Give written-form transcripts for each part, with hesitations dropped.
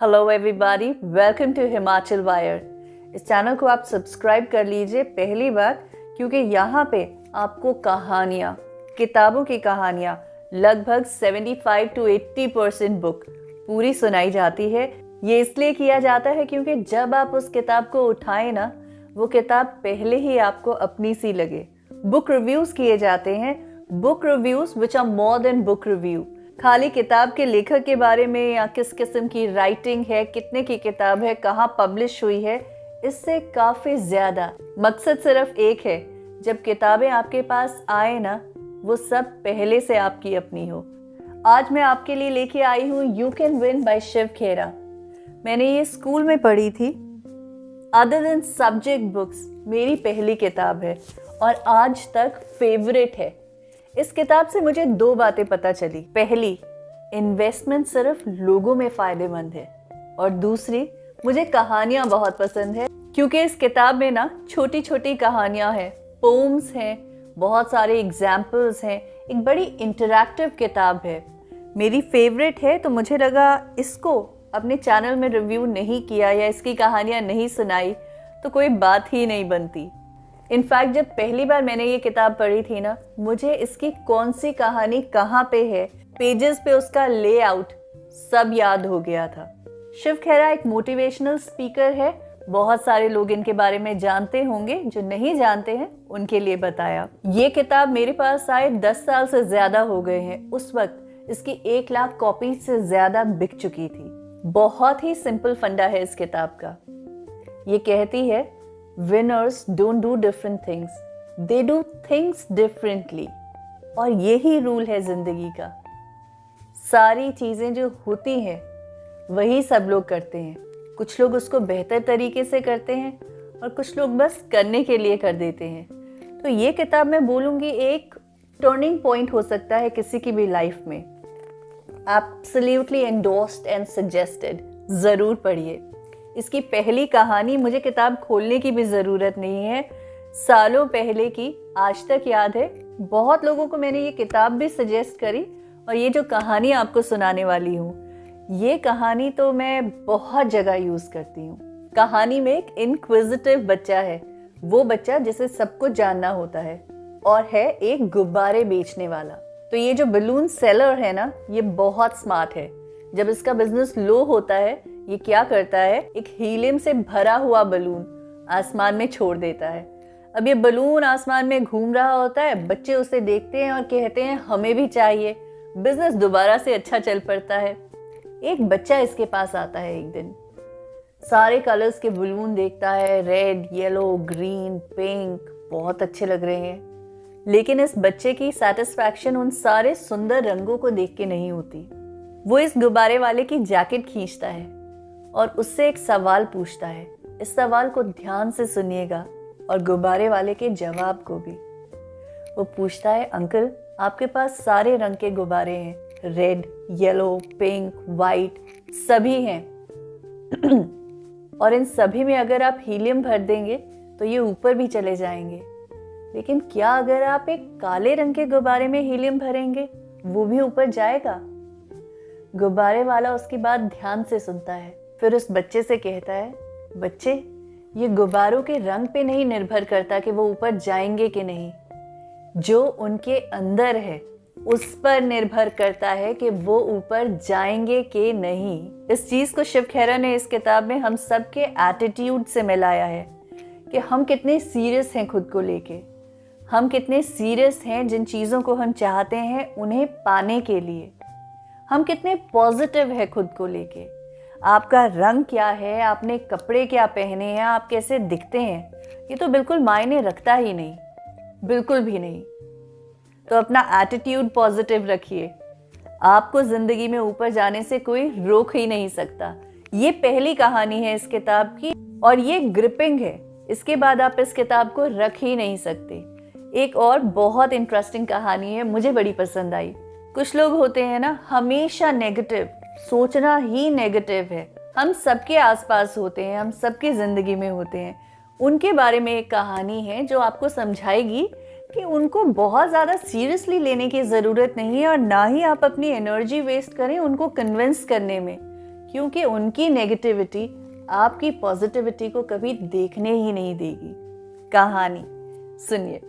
Hello everybody, welcome to Himachal wire. इस channel को आप सब्सक्राइब कर लीजिए पहली बात, क्योंकि यहाँ पे आपको कहानियाँ, किताबों की कहानियाँ लगभग 75 to 80% बुक पूरी सुनाई जाती है। ये इसलिए किया जाता है क्योंकि जब आप उस किताब को उठाएं ना, वो किताब पहले ही आपको अपनी सी लगे। बुक रिव्यूज़ किए जाते हैं, book reviews which are more than book review. खाली किताब के लेखक के बारे में या किस किस्म की राइटिंग है, कितने की किताब है, कहाँ पब्लिश हुई है, इससे काफ़ी ज़्यादा मकसद सिर्फ एक है, जब किताबें आपके पास आए ना, वो सब पहले से आपकी अपनी हो। आज मैं आपके लिए लेके आई हूँ you can win by Shiv Khera. मैंने ये स्कूल में पढ़ी थी। अदर देन सब्जेक्ट बुक्स मेरी पहली किताब है और आज तक फेवरेट है। इस किताब से मुझे दो बातें पता चली। पहली, इन्वेस्टमेंट सिर्फ लोगों में फ़ायदेमंद है, और दूसरी, मुझे कहानियाँ बहुत पसंद है क्योंकि इस किताब में ना छोटी छोटी कहानियाँ हैं, पोम्स हैं, बहुत सारे एग्जाम्पल्स हैं। एक बड़ी इंटरैक्टिव किताब है, मेरी फेवरेट है। तो मुझे लगा इसको अपने चैनल में रिव्यू नहीं किया या इसकी कहानियाँ नहीं सुनाई तो कोई बात ही नहीं बनती। इनफैक्ट जब पहली बार मैंने ये किताब पढ़ी थी ना, मुझे इसकी कौन सी कहानी कहाँ पे है, पेजेस पे उसका लेआउट सब याद हो गया था। शिव खेरा एक मोटिवेशनल स्पीकर है। बहुत सारे लोग इनके बारे में जानते होंगे, जो नहीं जानते हैं उनके लिए बताया। ये किताब मेरे पास आए 10 साल से ज्यादा हो गए हैं। उस वक्त इसकी 1 लाख कॉपी से ज्यादा बिक चुकी थी। बहुत ही सिंपल फंडा है इस किताब का। ये कहती है, Winners don't do different things, they do things differently। और यही रूल है जिंदगी का। सारी चीजें जो होती हैं वही सब लोग करते हैं। कुछ लोग उसको बेहतर तरीके से करते हैं और कुछ लोग बस करने के लिए कर देते हैं। तो ये किताब मैं बोलूँगी एक टर्निंग पॉइंट हो सकता है किसी की भी लाइफ में। Absolutely endorsed and suggested. ज़रूर पढ़िए। इसकी पहली कहानी मुझे किताब खोलने की भी ज़रूरत नहीं है, सालों पहले की आज तक याद है। बहुत लोगों को मैंने ये किताब भी सजेस्ट करी, और ये जो कहानी आपको सुनाने वाली हूँ, ये कहानी तो मैं बहुत जगह यूज़ करती हूँ। कहानी में एक इनक्विजिटिव बच्चा है, वो बच्चा जिसे सब कुछ जानना होता है, और है एक गुब्बारे बेचने वाला। तो ये जो बलून सेलर है ना, ये बहुत स्मार्ट है। जब इसका बिजनेस लो होता है, ये क्या करता है, एक हीलियम से भरा हुआ बलून आसमान में छोड़ देता है। अब ये बलून आसमान में घूम रहा होता है, बच्चे उसे देखते हैं और कहते हैं हमें भी चाहिए। बिजनेस दोबारा से अच्छा चल पड़ता है। एक बच्चा इसके पास आता है एक दिन, सारे कलर्स के बलून देखता है, रेड, येलो, ग्रीन, पिंक, बहुत अच्छे लग रहे हैं। लेकिन इस बच्चे की सेटिस्फैक्शन उन सारे सुंदर रंगों को देख के नहीं होती। वो इस गुब्बारे वाले की जैकेट खींचता है और उससे एक सवाल पूछता है। इस सवाल को ध्यान से सुनिएगा और गुब्बारे वाले के जवाब को भी। वो पूछता है, अंकल आपके पास सारे रंग के गुब्बारे हैं, रेड, येलो, पिंक, वाइट, सभी हैं और इन सभी में अगर आप हीलियम भर देंगे तो ये ऊपर भी चले जाएंगे, लेकिन क्या अगर आप एक काले रंग के गुब्बारे में हीलियम भरेंगे, वो भी ऊपर जाएगा? गुब्बारे वाला उसकी बात ध्यान से सुनता है, फिर उस बच्चे से कहता है, बच्चे ये गुब्बारों के रंग पे नहीं निर्भर करता कि वो ऊपर जाएंगे कि नहीं, जो उनके अंदर है उस पर निर्भर करता है कि वो ऊपर जाएंगे कि नहीं। इस चीज़ को शिव खेरा ने इस किताब में हम सब के एटीट्यूड से मिलाया है कि हम कितने सीरियस हैं खुद को लेके, हम कितने सीरियस हैं जिन चीज़ों को हम चाहते हैं उन्हें पाने के लिए, हम कितने पॉजिटिव है खुद को लेके। आपका रंग क्या है, आपने कपड़े क्या पहने हैं, आप कैसे दिखते हैं, ये तो बिल्कुल मायने रखता ही नहीं, बिल्कुल भी नहीं। तो अपना एटीट्यूड पॉजिटिव रखिए। आपको ज़िंदगी में ऊपर जाने से कोई रोक ही नहीं सकता। ये पहली कहानी है इस किताब की और ये ग्रिपिंग है। इसके बाद आप इस किताब को रख ही नहीं सकते। एक और बहुत इंटरेस्टिंग कहानी है, मुझे बड़ी पसंद आई। कुछ लोग होते हैं ना, हमेशा नेगेटिव, सोचना ही नेगेटिव है। हम सबके आसपास होते हैं, हम सबकी ज़िंदगी में होते हैं। उनके बारे में एक कहानी है जो आपको समझाएगी कि उनको बहुत ज़्यादा सीरियसली लेने की ज़रूरत नहीं है, और ना ही आप अपनी एनर्जी वेस्ट करें उनको कन्विंस करने में क्योंकि उनकी नेगेटिविटी आपकी पॉजिटिविटी को कभी देखने ही नहीं देगी। कहानी सुनिए।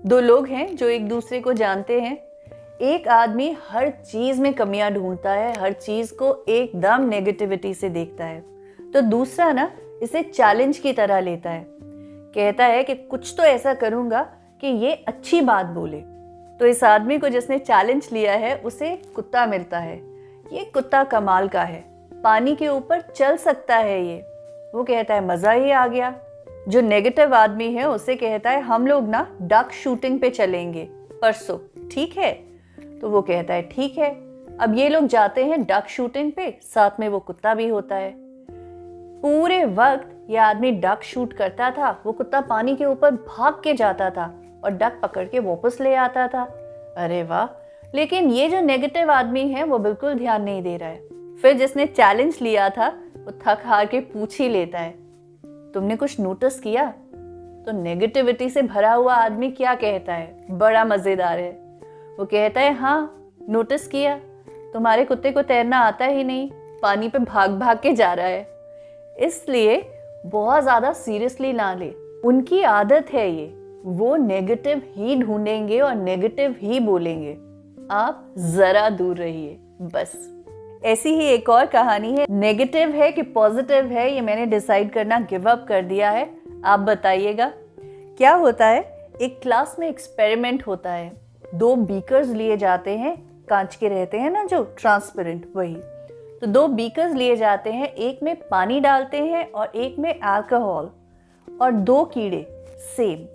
दो लोग हैं जो एक दूसरे को जानते हैं। एक आदमी हर चीज में कमियां ढूंढता है, हर चीज को एकदम नेगेटिविटी से देखता है, तो दूसरा ना इसे चैलेंज की तरह लेता है। कहता है कि कुछ तो ऐसा करूंगा कि ये अच्छी बात बोले। तो इस आदमी को जिसने चैलेंज लिया है उसे कुत्ता मिलता है। ये कुत्ता कमाल का है, पानी के ऊपर चल सकता है ये। वो कहता है मजा ही आ गया। जो नेगेटिव आदमी है उसे कहता है हम लोग ना डक शूटिंग पे चलेंगे परसों, ठीक है? तो वो कहता है ठीक है। अब ये लोग जाते हैं डक शूटिंग पे, साथ में वो कुत्ता भी होता है। पूरे वक्त ये आदमी डक शूट करता था, वो कुत्ता पानी के ऊपर भाग के जाता था और डक पकड़ के वापस ले आता था। अरे वाह! लेकिन ये जो नेगेटिव आदमी है वो बिल्कुल ध्यान नहीं दे रहा है। फिर जिसने चैलेंज लिया था वो थक हार के पूछ ही लेता है, तुमने कुछ नोटिस किया? तो नेगेटिविटी से भरा हुआ आदमी क्या कहता है, बड़ा मजेदार है। वो कहता है हाँ नोटिस किया, तुम्हारे कुत्ते को तैरना आता ही नहीं, पानी पे भाग भाग के जा रहा है। इसलिए बहुत ज्यादा सीरियसली ना ले। उनकी आदत है ये, वो नेगेटिव ही ढूंढेंगे और नेगेटिव ही बोलेंगे। आप जरा दूर रहिए बस। ऐसी ही एक और कहानी है। नेगेटिव है कि पॉजिटिव है ये मैंने डिसाइड करना गिव अप कर दिया है। आप बताइएगा क्या होता है। एक क्लास में एक्सपेरिमेंट होता है। दो बीकर्स लिए जाते हैं, कांच के रहते हैं ना जो ट्रांसपेरेंट, वही। तो दो बीकर्स लिए जाते हैं, एक में पानी डालते हैं और एक में अल्कोहल, और दो कीड़े सेम,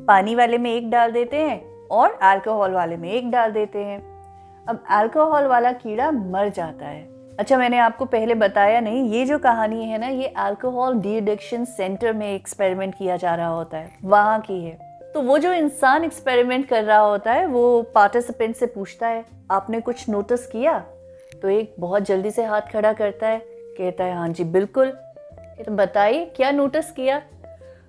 पानी वाले में एक डाल देते हैं और अल्कोहल वाले में एक डाल देते हैं। अब अल्कोहल वाला कीड़ा मर जाता है। अच्छा, मैंने आपको पहले बताया नहीं, ये जो कहानी है ना ये अल्कोहल डी एडिक्शन सेंटर में एक्सपेरिमेंट किया जा रहा होता है, वहाँ की है। तो वो जो इंसान एक्सपेरिमेंट कर रहा होता है वो पार्टिसिपेंट से पूछता है आपने कुछ नोटिस किया? तो एक बहुत जल्दी से हाथ खड़ा करता है, कहता है हाँ जी बिल्कुल। तो बताइए क्या नोटिस किया?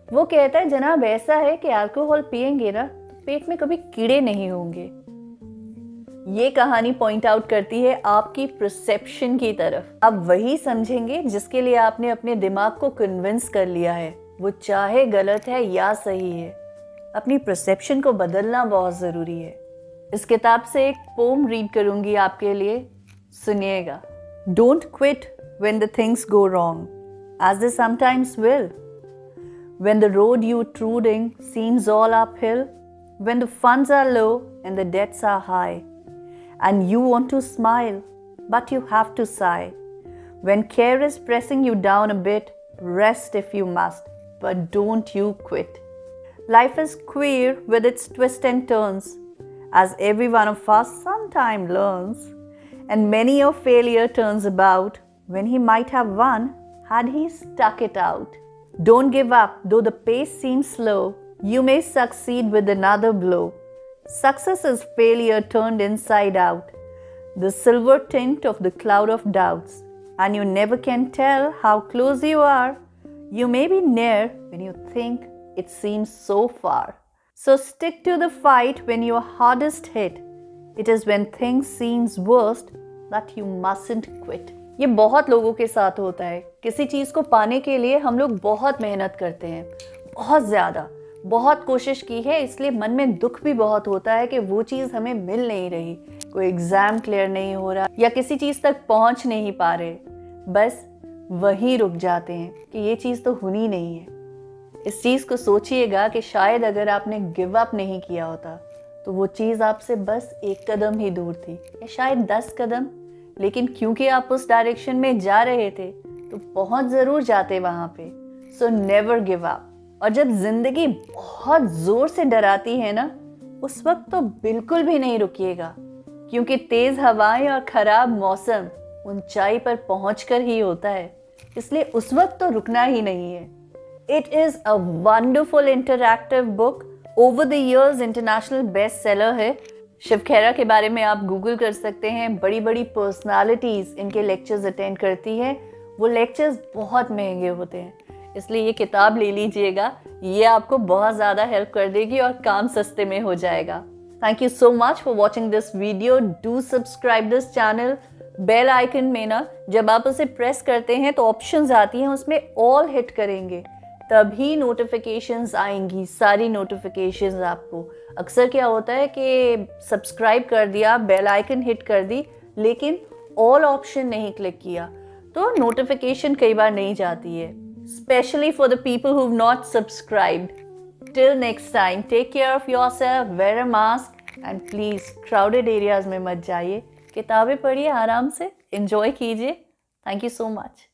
वो कहता है जनाब ऐसा है कि अल्कोहल पिएंगे ना तो पेट में कभी कीड़े नहीं होंगे। ये कहानी पॉइंट आउट करती है आपकी परसेप्शन की तरफ। आप वही समझेंगे जिसके लिए आपने अपने दिमाग को कन्विंस कर लिया है, वो चाहे गलत है या सही है। अपनी परसेप्शन को बदलना बहुत जरूरी है। इस किताब से एक पोम रीड करूंगी आपके लिए, सुनिएगा। Don't quit when the things go wrong as they sometimes will, when the road you trudging seems all uphill, when the funds are low and the debts are high and you want to smile but you have to sigh, when care is pressing you down a bit, rest if you must but don't you quit. Life is queer with its twists and turns, as every one of us sometime learns, and many a failure turns about when he might have won had he stuck it out. Don't give up though the pace seems slow, you may succeed with another blow. Success is failure turned inside out, the silver tint of the cloud of doubts, and you never can tell how close you are. You may be near when you think it seems so far. So stick to the fight when you're hardest hit. It is when things seems worst that you mustn't quit. ये बहुत लोगों के साथ होता है। किसी चीज़ को पाने के लिए हम लोग बहुत मेहनत करते हैं, बहुत ज़्यादा, बहुत कोशिश की है, इसलिए मन में दुख भी बहुत होता है कि वो चीज़ हमें मिल नहीं रही, कोई एग्ज़ाम क्लियर नहीं हो रहा या किसी चीज़ तक पहुंच नहीं पा रहे, बस वहीं रुक जाते हैं कि ये चीज़ तो होनी नहीं है। इस चीज़ को सोचिएगा कि शायद अगर आपने गिव अप नहीं किया होता तो वो चीज़ आपसे बस एक कदम ही दूर थी या शायद 10 कदम, लेकिन क्योंकि आप उस डायरेक्शन में जा रहे थे तो पहुंच ज़रूर जाते वहाँ पे। So never give up. और जब जिंदगी बहुत जोर से डराती है ना, उस वक्त तो बिल्कुल भी नहीं रुकिएगा, क्योंकि तेज हवाएं और खराब मौसम ऊंचाई पर पहुंचकर ही होता है, इसलिए उस वक्त तो रुकना ही नहीं है। It is a wonderful interactive book, over the years international best seller है। शिव खेरा के बारे में आप गूगल कर सकते हैं, बड़ी बड़ी पर्सनालिटीज इनके लेक्चर्स अटेंड करती हैं। वो लेक्चर्स बहुत महंगे होते हैं, इसलिए ये किताब ले लीजिएगा, ये आपको बहुत ज़्यादा हेल्प कर देगी और काम सस्ते में हो जाएगा। Thank you so much for watching this video. Do subscribe this channel. Bell icon में ना जब आप उसे प्रेस करते हैं तो ऑप्शंस आती हैं, उसमें ऑल हिट करेंगे तभी नोटिफिकेशंस आएंगी, सारी नोटिफिकेशंस आपको। अक्सर क्या होता है कि सब्सक्राइब कर दिया, बेल आइकन हिट कर दी, लेकिन ऑल ऑप्शन नहीं क्लिक किया, तो नोटिफिकेशन कई बार नहीं जाती है, specially for the people who have not subscribed. Till next time, take care of yourself, wear a mask and please crowded areas में मत जाइए। किताबें पढ़िए, आराम से एंजॉय कीजिए। Thank you so much.